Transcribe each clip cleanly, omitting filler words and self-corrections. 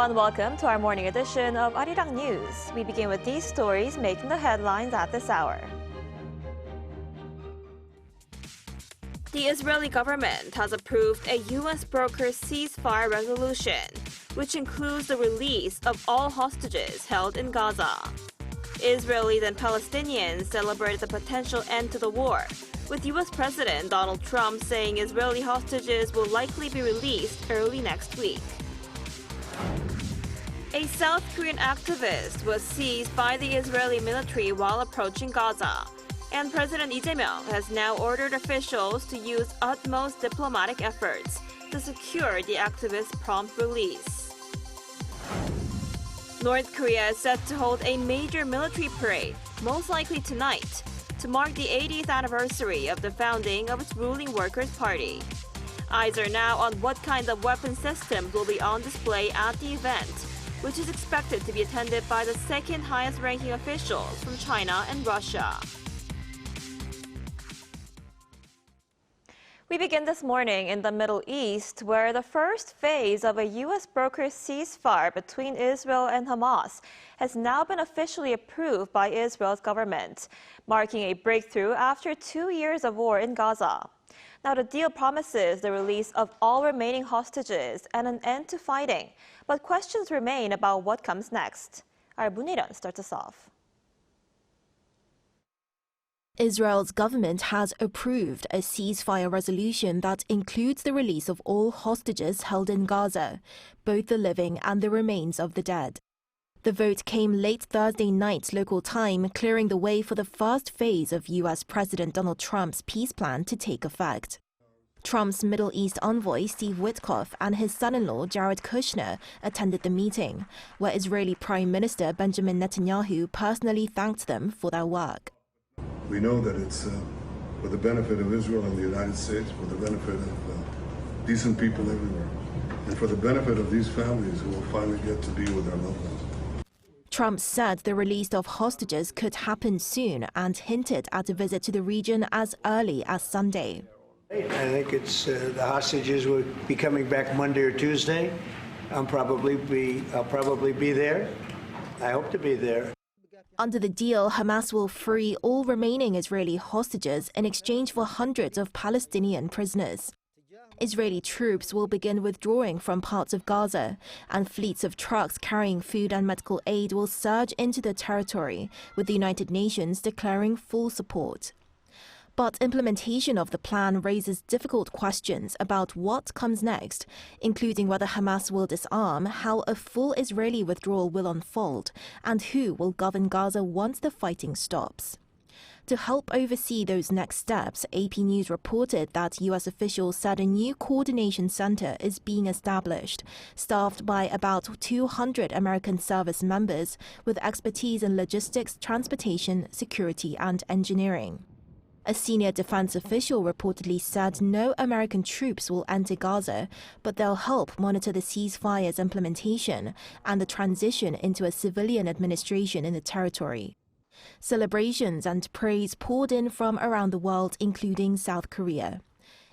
everyone, welcome to our morning edition of Arirang News. We begin with these stories making the headlines at this hour. The Israeli government has approved a U.S. brokered ceasefire resolution, which includes the release of all hostages held in Gaza. Israelis and Palestinians celebrated the potential end to the war, with U.S. President Donald Trump saying Israeli hostages will likely be released early next week. A South Korean activist was seized by the Israeli military while approaching Gaza, and President Lee Jae-myung has now ordered officials to use utmost diplomatic efforts to secure the activist's prompt release. North Korea is set to hold a major military parade, most likely tonight, to mark the 80th anniversary of the founding of its ruling Workers' Party. Eyes are now on what kinds of weapon systems will be on display at the event, which is expected to be attended by the second highest-ranking officials from China and Russia. We begin this morning in the Middle East, where the first phase of a U.S. brokered ceasefire between Israel and Hamas has now been officially approved by Israel's government, marking a breakthrough after 2 years of war in Gaza. Now, the deal promises the release of all remaining hostages and an end to fighting, but questions remain about what comes next. Our Moon Hee-ryun starts us off. Israel's government has approved a ceasefire resolution that includes the release of all hostages held in Gaza, both the living and the remains of the dead. The vote came late Thursday night local time, clearing the way for the first phase of U.S. President Donald Trump's peace plan to take effect. Trump's Middle East envoy Steve Witkoff and his son-in-law Jared Kushner attended the meeting, where Israeli Prime Minister Benjamin Netanyahu personally thanked them for their work. We know that it's for the benefit of Israel and the United States, for the benefit of decent people everywhere, and for the benefit of these families who will finally get to be with their loved ones. Trump said the release of hostages could happen soon and hinted at a visit to the region as early as Sunday. I think it's the hostages will be coming back Monday or Tuesday. I'll probably be there. I hope to be there. Under the deal, Hamas will free all remaining Israeli hostages in exchange for hundreds of Palestinian prisoners. Israeli troops will begin withdrawing from parts of Gaza, and fleets of trucks carrying food and medical aid will surge into the territory, with the United Nations declaring full support. But implementation of the plan raises difficult questions about what comes next, including whether Hamas will disarm, how a full Israeli withdrawal will unfold, and who will govern Gaza once the fighting stops. To help oversee those next steps, AP News reported that U.S. officials said a new coordination center is being established, staffed by about 200 American service members with expertise in logistics, transportation, security, and engineering. A senior defense official reportedly said no American troops will enter Gaza, but they'll help monitor the ceasefire's implementation and the transition into a civilian administration in the territory. Celebrations and praise poured in from around the world, including South Korea.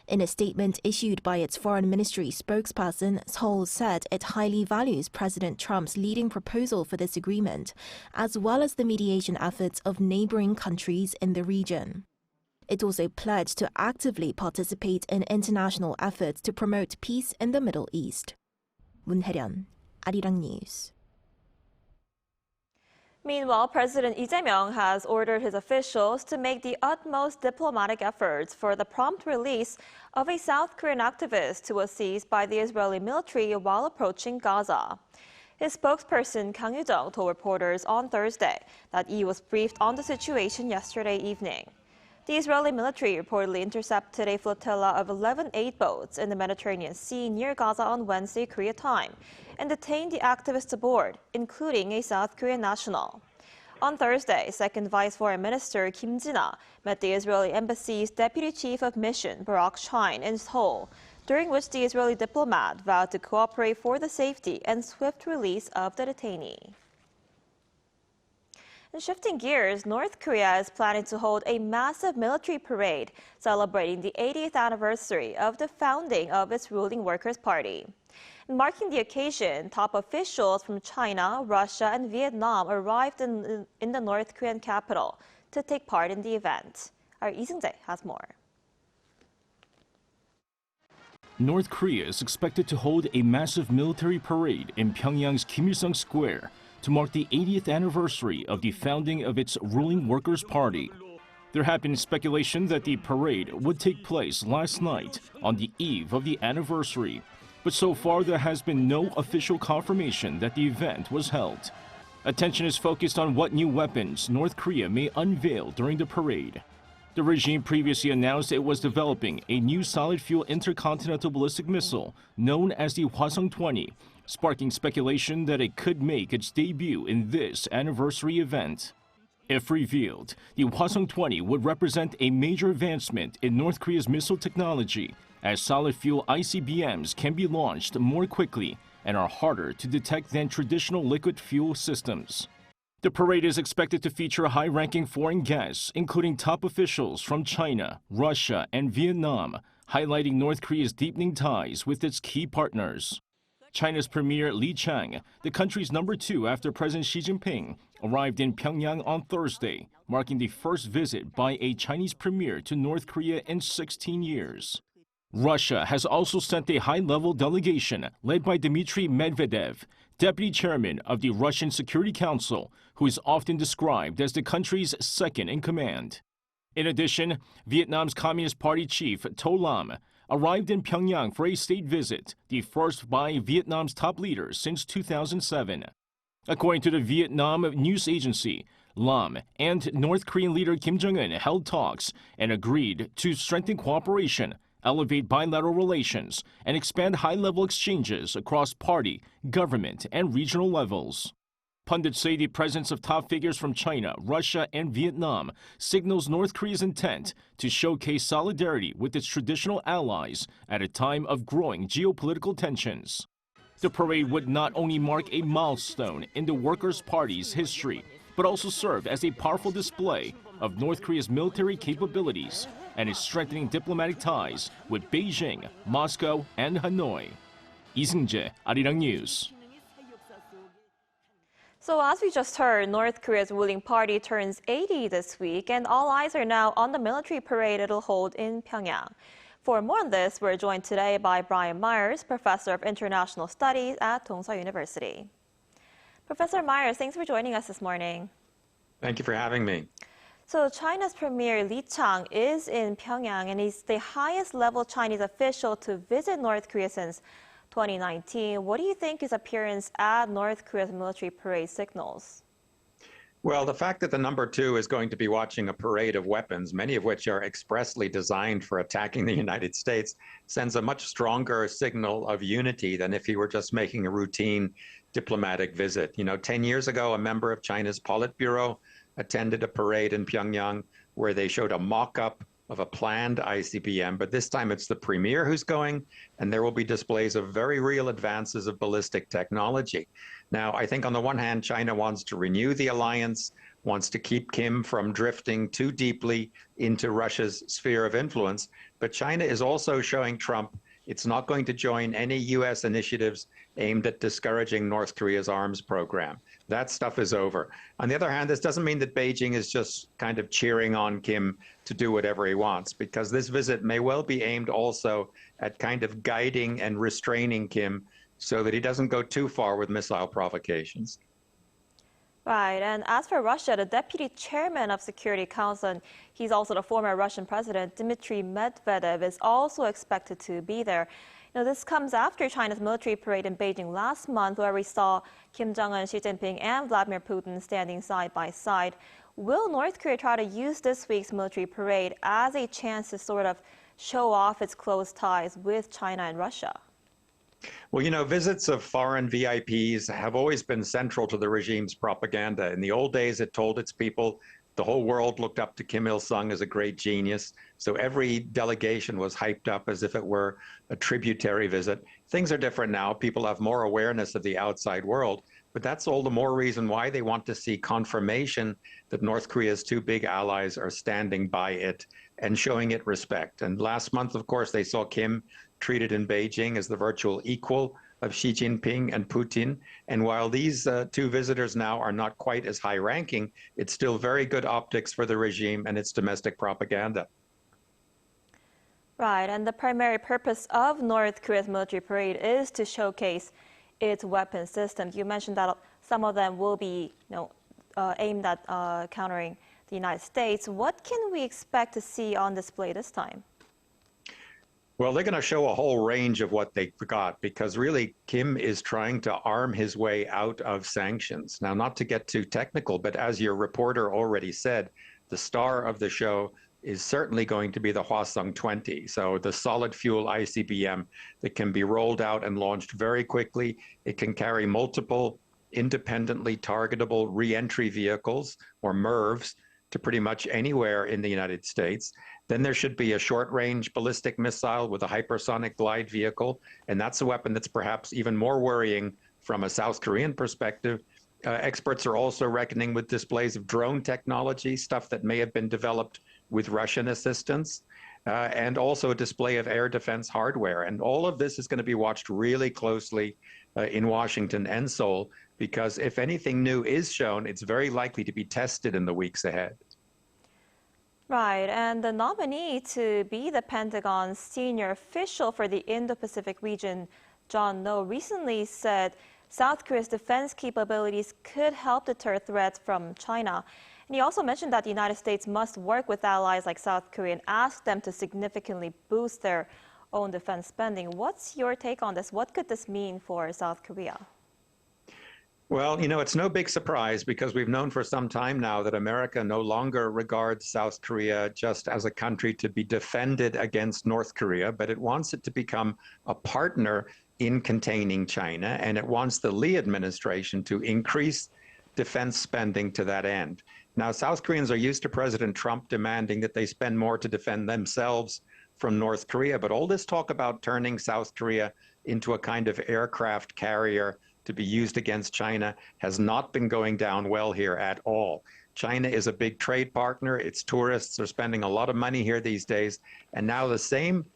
In a statement issued by its foreign ministry spokesperson, Seoul said it highly values President Trump's leading proposal for this agreement, as well as the mediation efforts of neighboring countries in the region. It also pledged to actively participate in international efforts to promote peace in the Middle East. Moon Hee-ryun, Arirang News. Meanwhile, President Lee Jae-myung has ordered his officials to make the utmost diplomatic efforts for the prompt release of a South Korean activist who was seized by the Israeli military while approaching Gaza. His spokesperson Kang Yoo-jung told reporters on Thursday that Lee was briefed on the situation yesterday evening. The Israeli military reportedly intercepted a flotilla of 11 aid boats in the Mediterranean Sea near Gaza on Wednesday, Korea time, and detained the activists aboard, including a South Korean national. On Thursday, Second Vice Foreign Minister Kim Jin-ah met the Israeli embassy's Deputy Chief of Mission, Barak Shine, in Seoul, during which the Israeli diplomat vowed to cooperate for the safety and swift release of the detainee. And shifting gears, North Korea is planning to hold a massive military parade celebrating the 80th anniversary of the founding of its ruling Workers' Party. Marking the occasion, top officials from China, Russia, and Vietnam arrived in the North Korean capital to take part in the event. Our Lee Seung-jae has more. North Korea is expected to hold a massive military parade in Pyongyang's Kim Il-sung Square to mark the 80th anniversary of the founding of its ruling Workers' Party. There had been speculation that the parade would take place last night on the eve of the anniversary, but so far there has been no official confirmation that the event was held. Attention is focused on what new weapons North Korea may unveil during the parade. The regime previously announced it was developing a new solid-fuel intercontinental ballistic missile known as the Hwasong-20, sparking speculation that it could make its debut in this anniversary event. If revealed, the Hwasong-20 would represent a major advancement in North Korea's missile technology, as solid-fuel ICBMs can be launched more quickly and are harder to detect than traditional liquid fuel systems. The parade is expected to feature high-ranking foreign guests, including top officials from China, Russia, and Vietnam, highlighting North Korea's deepening ties with its key partners. China's Premier Li Chang, the country's number 2 after President Xi Jinping, arrived in Pyongyang on Thursday, marking the first visit by a Chinese premier to North Korea in 16 years. Russia has also sent a high-level delegation led by Dmitry Medvedev, deputy chairman of the Russian Security Council, who is often described as the country's second in command. In addition, Vietnam's Communist Party chief To Lam arrived in Pyongyang for a state visit, the first by Vietnam's top leaders since 2007. According to the Vietnam news agency, Lam and North Korean leader Kim Jong-un held talks and agreed to strengthen cooperation, elevate bilateral relations, and expand high-level exchanges across party, government, and regional levels. Pundits say the presence of top figures from China, Russia, and Vietnam signals North Korea's intent to showcase solidarity with its traditional allies at a time of growing geopolitical tensions. The parade would not only mark a milestone in the Workers' Party's history, but also serve as a powerful display of North Korea's military capabilities and its strengthening diplomatic ties with Beijing, Moscow, and Hanoi. Lee Seung-jae, Arirang News. So as we just heard, North Korea's ruling party turns 80 this week, and all eyes are now on the military parade it'll hold in Pyongyang. For more on this, we're joined today by Brian Myers, Professor of International Studies at Dongsa University. Professor Myers, thanks for joining us this morning. Thank you for having me. So China's Premier Li Chang is in Pyongyang, and he's the highest level Chinese official to visit North Korea since 2019. What do you think his appearance at North Korea's military parade signals? Well, the fact that the number 2 is going to be watching a parade of weapons, many of which are expressly designed for attacking the United States, sends a much stronger signal of unity than if he were just making a routine diplomatic visit. 10 years ago, a member of China's Politburo attended a parade in Pyongyang where they showed a mock-up of a planned ICBM, but this time it's the premier who's going, and there will be displays of very real advances of ballistic technology. Now, I think on the one hand, China wants to renew the alliance, wants to keep Kim from drifting too deeply into Russia's sphere of influence, but China is also showing Trump it's not going to join any U.S. initiatives aimed at discouraging North Korea's arms program. That stuff is over. On the other hand, this doesn't mean that Beijing is just kind of cheering on Kim to do whatever he wants, because this visit may well be aimed also at kind of guiding and restraining Kim so that he doesn't go too far with missile provocations. Right, and as for Russia, the deputy chairman of Security Council, and he's also the former Russian president, Dmitry Medvedev, is also expected to be there. This comes after China's military parade in Beijing last month, where we saw Kim Jong-un, Xi Jinping, and Vladimir Putin standing side by side. Will North Korea try to use this week's military parade as a chance to sort of show off its close ties with China and Russia? Well, visits of foreign VIPs have always been central to the regime's propaganda. In the old days, it told its people the whole world looked up to Kim Il-sung as a great genius. So every delegation was hyped up as if it were a tributary visit. Things are different now. People have more awareness of the outside world. But that's all the more reason why they want to see confirmation that North Korea's 2 big allies are standing by it and showing it respect. And last month, of course, they saw Kim treated in Beijing as the virtual equal of Xi Jinping and Putin. And while these two visitors now are not quite as high-ranking, it's still very good optics for the regime and its domestic propaganda. Right, and the primary purpose of North Korea's military parade is to showcase its weapon systems. You mentioned that some of them will be aimed at countering the United States. What can we expect to see on display this time? Well, they're going to show a whole range of what they got, because really Kim is trying to arm his way out of sanctions. Now, not to get too technical, but as your reporter already said, the star of the show is certainly going to be the Hwasong-20, so the solid fuel ICBM that can be rolled out and launched very quickly. It can carry multiple independently targetable re-entry vehicles, or MIRVs, to pretty much anywhere in the United States. Then there should be a short-range ballistic missile with a hypersonic glide vehicle, and that's a weapon that's perhaps even more worrying from a South Korean perspective. Experts are also reckoning with displays of drone technology, stuff that may have been developed with Russian assistance, and also a display of air defense hardware. And all of this is going to be watched really closely in Washington and Seoul, because if anything new is shown, it's very likely to be tested in the weeks ahead. Right, and the nominee to be the Pentagon's senior official for the Indo-Pacific region, John No, recently said South Korea's defense capabilities could help deter threats from China. And he also mentioned that the United States must work with allies like South Korea and ask them to significantly boost their own defense spending. What's your take on this? What could this mean for South Korea? Well, it's no big surprise, because we've known for some time now that America no longer regards South Korea just as a country to be defended against North Korea, but it wants it to become a partner in containing China, and it wants the Lee administration to increase defense spending to that end. Now, South Koreans are used to President Trump demanding that they spend more to defend themselves from North Korea, but all this talk about turning South Korea into a kind of aircraft carrier to be used against China has not been going down well here at all. China is a big trade partner. Its tourists are spending a lot of money here these days. And now the same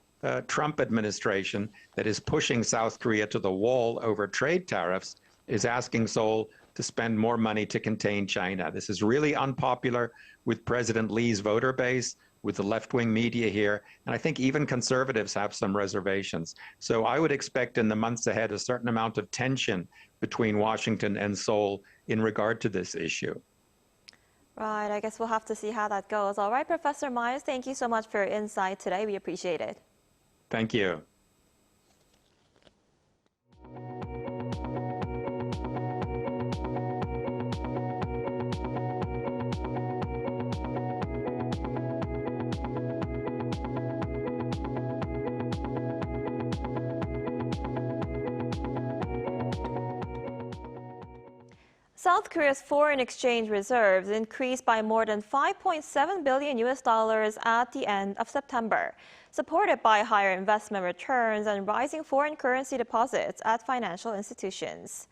Trump administration that is pushing South Korea to the wall over trade tariffs is asking Seoul to spend more money to contain China. This is really unpopular with President Lee's voter base, with the left-wing media here, and I think even conservatives have some reservations. So I would expect in the months ahead a certain amount of tension between Washington and Seoul in regard to this issue. Right, I guess we'll have to see how that goes. All right, Professor Myers, thank you so much for your insight today. We appreciate it. Thank you. South Korea's foreign exchange reserves increased by more than $5.7 billion at the end of September, supported by higher investment returns and rising foreign currency deposits at financial institutions.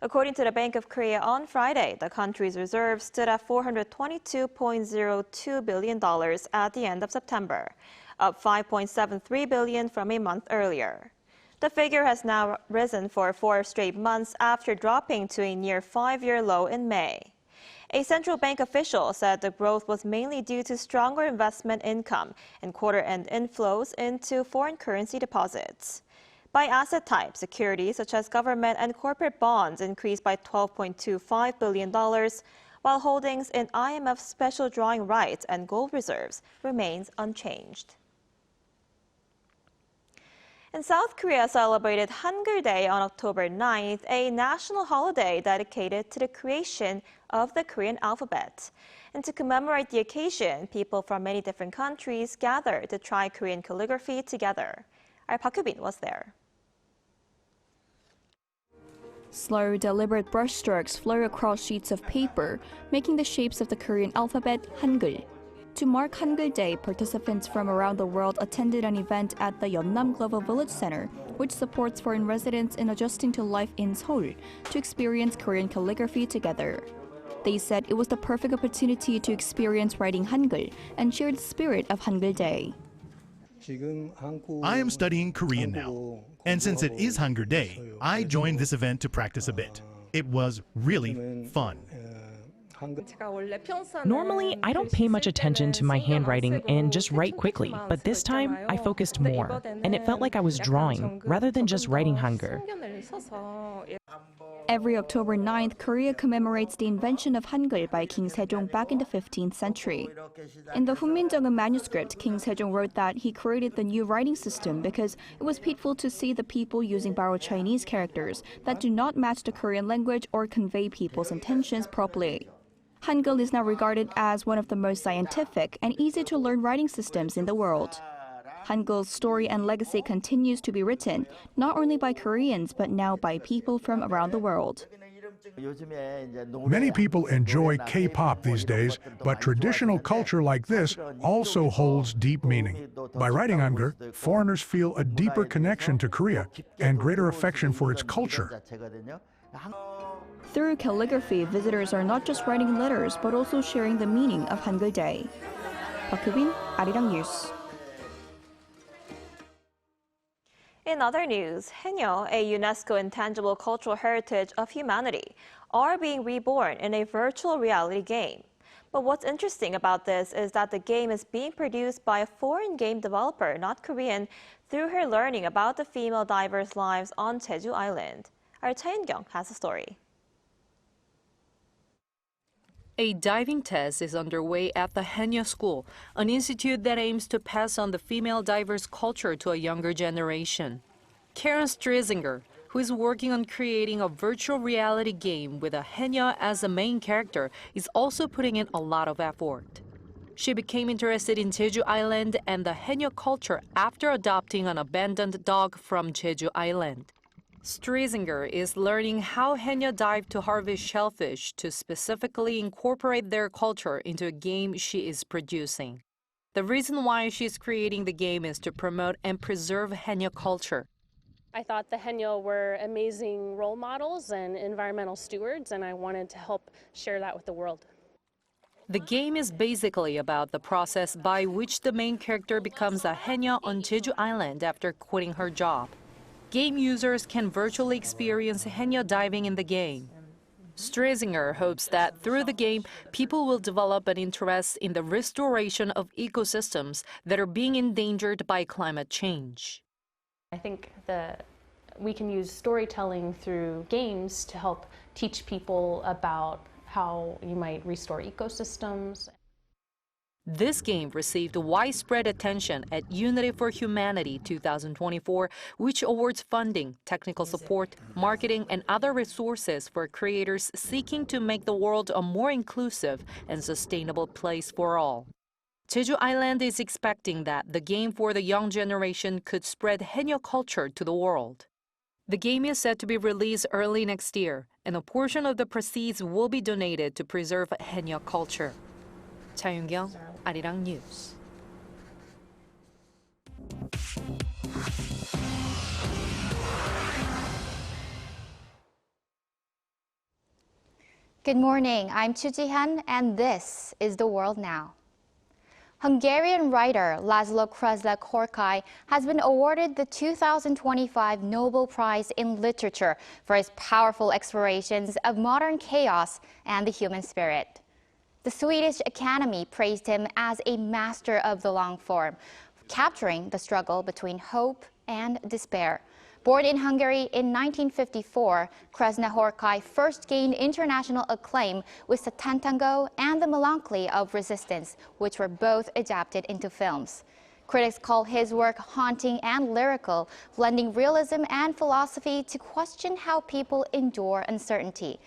According to the Bank of Korea on Friday, the country's reserves stood at $422.02 billion at the end of September, up $5.73 billion from a month earlier. The figure has now risen for 4 straight months after dropping to a near 5-year low in May. A central bank official said the growth was mainly due to stronger investment income and quarter-end inflows into foreign currency deposits. By asset type, securities such as government and corporate bonds increased by $12.25 billion, while holdings in IMF special drawing rights and gold reserves remains unchanged. And South Korea celebrated Hangeul Day on October 9th, a national holiday dedicated to the creation of the Korean alphabet. And to commemorate the occasion, people from many different countries gathered to try Korean calligraphy together. Our Park Hyubin was there. Slow, deliberate brushstrokes flow across sheets of paper, making the shapes of the Korean alphabet Hangeul. To mark Hangeul Day, participants from around the world attended an event at the Yeonnam Global Village Center, which supports foreign residents in adjusting to life in Seoul, to experience Korean calligraphy together. They said it was the perfect opportunity to experience writing Hangeul and share the spirit of Hangeul Day. I am studying Korean now, and since it is Hunger Day, I joined this event to practice a bit. It was really fun. Normally, I don't pay much attention to my handwriting and just write quickly, but this time I focused more, and it felt like I was drawing rather than just writing Hangul. Every October 9th, Korea commemorates the invention of Hangul by King Sejong back in the 15th century. In the Hunminjeongeum manuscript, King Sejong wrote that he created the new writing system because it was painful to see the people using borrowed Chinese characters that do not match the Korean language or convey people's intentions properly. Hangul is now regarded as one of the most scientific and easy-to-learn writing systems in the world. Hangul's story and legacy continues to be written, not only by Koreans, but now by people from around the world. Many people enjoy K-pop these days, but traditional culture like this also holds deep meaning. By writing Hangul, foreigners feel a deeper connection to Korea and greater affection for its culture. Through calligraphy, visitors are not just writing letters, but also sharing the meaning of Hangul Day. Park Hyubin, Arirang News. In other news, Haenyeo, a UNESCO Intangible Cultural Heritage of Humanity, are being reborn in a virtual reality game. But what's interesting about this is that the game is being produced by a foreign game developer, not Korean, through her learning about the female divers' lives on Jeju Island. Our Hangeul has a story. A diving test is underway at the Haenyeo School, an institute that aims to pass on the female divers' culture to a younger generation. Karen Strizinger, who is working on creating a virtual reality game with a Haenyeo as the main character, is also putting in a lot of effort. She became interested in Jeju Island and the Haenyeo culture after adopting an abandoned dog from Jeju Island. Strizinger is learning how Haenyeo dive to harvest shellfish to specifically incorporate their culture into a game she is producing. The reason why she's creating the game is to promote and preserve Haenyeo culture. I thought the Haenyeo were amazing role models and environmental stewards, and I wanted to help share that with the world. The game is basically about the process by which the main character becomes a Haenyeo on Jeju Island after quitting her job. Game users can virtually experience Haenyeo diving in the game. Strizinger hopes that through the game, people will develop an interest in the restoration of ecosystems that are being endangered by climate change. I think that we can use storytelling through games to help teach people about how you might restore ecosystems. This game received widespread attention at Unity for Humanity 2024, which awards funding, technical support, marketing, and other resources for creators seeking to make the world a more inclusive and sustainable place for all. Jeju Island is expecting that the game for the young generation could spread Haenyeo culture to the world. The game is set to be released early next year, and a portion of the proceeds will be donated to preserve Haenyeo culture. Cha Yoon-kyung, Arirang News. Good morning, I'm Chu Ji-han, and this is The World Now. Hungarian writer László Krasznahorkai has been awarded the 2025 Nobel Prize in Literature for his powerful explorations of modern chaos and the human spirit. The Swedish Academy praised him as a master of the long form, capturing the struggle between hope and despair. Born in Hungary in 1954, Krasznahorkai first gained international acclaim with Satantango and The Melancholy of Resistance, which were both adapted into films. Critics call his work haunting and lyrical, blending realism and philosophy to question how people endure uncertainty.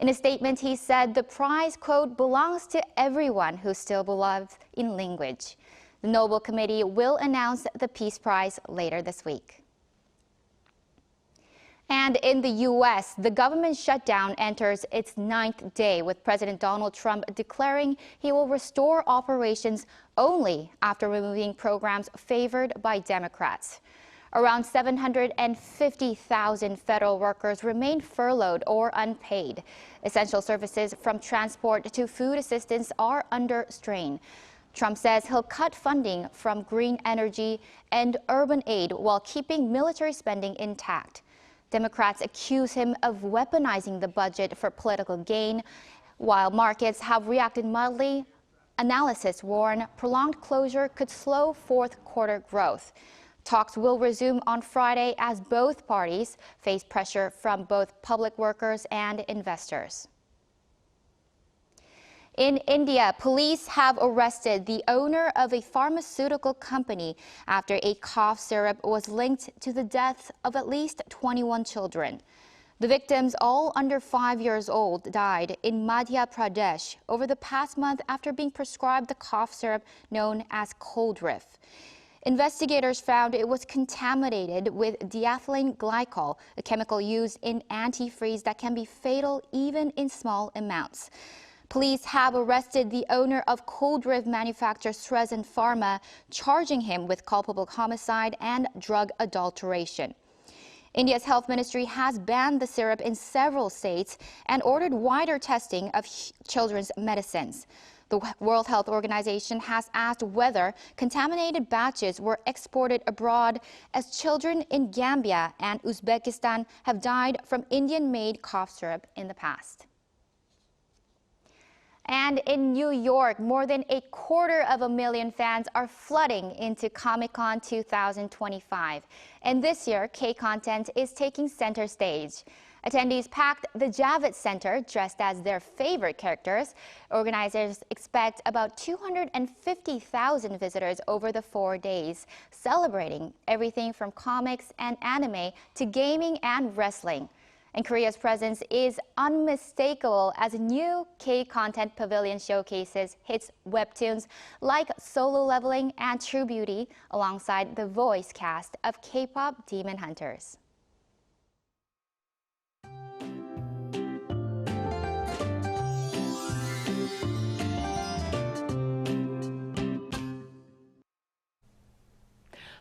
In a statement, he said the prize, quote, belongs to everyone who still believes in language. The Nobel Committee will announce the Peace Prize later this week. And in the U.S., the government shutdown enters its 9th day, with President Donald Trump declaring he will restore operations only after removing programs favored by Democrats. Around 750,000 federal workers remain furloughed or unpaid. Essential services from transport to food assistance are under strain. Trump says he'll cut funding from green energy and urban aid while keeping military spending intact. Democrats accuse him of weaponizing the budget for political gain. While markets have reacted mildly, analysts warn prolonged closure could slow fourth quarter growth. Talks will resume on Friday as both parties face pressure from both public workers and investors. In India, police have arrested the owner of a pharmaceutical company after a cough syrup was linked to the death of at least 21 children. The victims, all under 5 years old, died in Madhya Pradesh over the past month after being prescribed the cough syrup known as Coldriff. Investigators found it was contaminated with diethylene glycol, a chemical used in antifreeze that can be fatal even in small amounts. Police have arrested the owner of Coldriff manufacturer Srezin Pharma, charging him with culpable homicide and drug adulteration. India's health ministry has banned the syrup in several states and ordered wider testing of children's medicines. The World Health Organization has asked whether contaminated batches were exported abroad, as children in Gambia and Uzbekistan have died from Indian-made cough syrup in the past. And in New York, more than 250,000 fans are flooding into Comic-Con 2025. And this year, K-Content is taking center stage. Attendees packed the gov't Center dressed as their favorite characters. Organizers expect about 250,000 visitors over the 4 days, celebrating everything from comics and anime to gaming and wrestling. And Korea's presence is unmistakable as a new K-Content Pavilion showcases hits webtoons like Solo Leveling and True Beauty alongside the voice cast of K-pop Demon Hunters.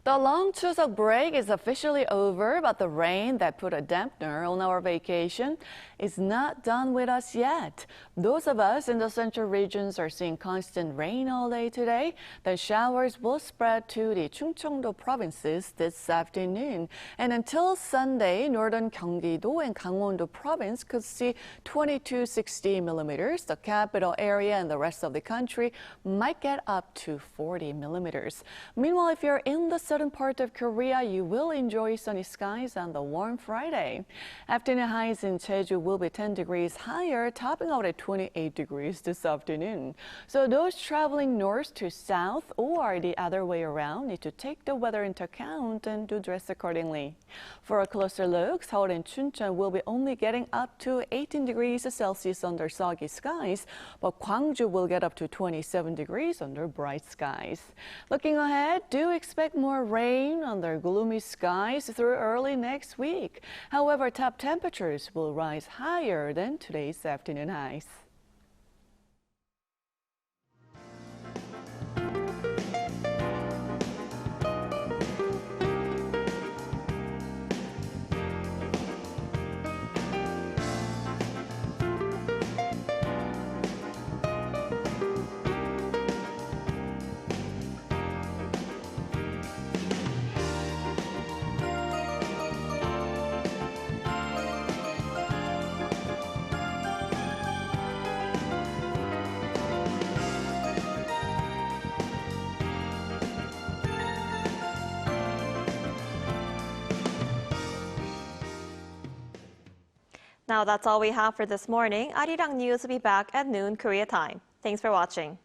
The long Chuseok break is officially over, but the rain that put a dampener on our vacation is not done with us yet. Those of us in the central regions are seeing constant rain all day today. The showers will spread to the Chungcheongdo provinces this afternoon. And until Sunday, northern Gyeonggi-do and Gangwon-do province could see 20 to 60 millimeters. The capital area and the rest of the country might get up to 40 millimeters. Meanwhile, if you're in the southern part of Korea, you will enjoy sunny skies on the warm Friday. Afternoon highs in Jeju will be 10 degrees higher, topping out at 28 degrees this afternoon. So those traveling north to south or the other way around need to take the weather into account and do dress accordingly. For a closer look, Seoul and Chuncheon will be only getting up to 18 degrees Celsius under soggy skies, but Gwangju will get up to 27 degrees under bright skies. Looking ahead, do expect more rain under gloomy skies through early next week. However, top temperatures will rise higher than today's afternoon highs. Now that's all we have for this morning. Arirang News will be back at noon Korea time. Thanks for watching.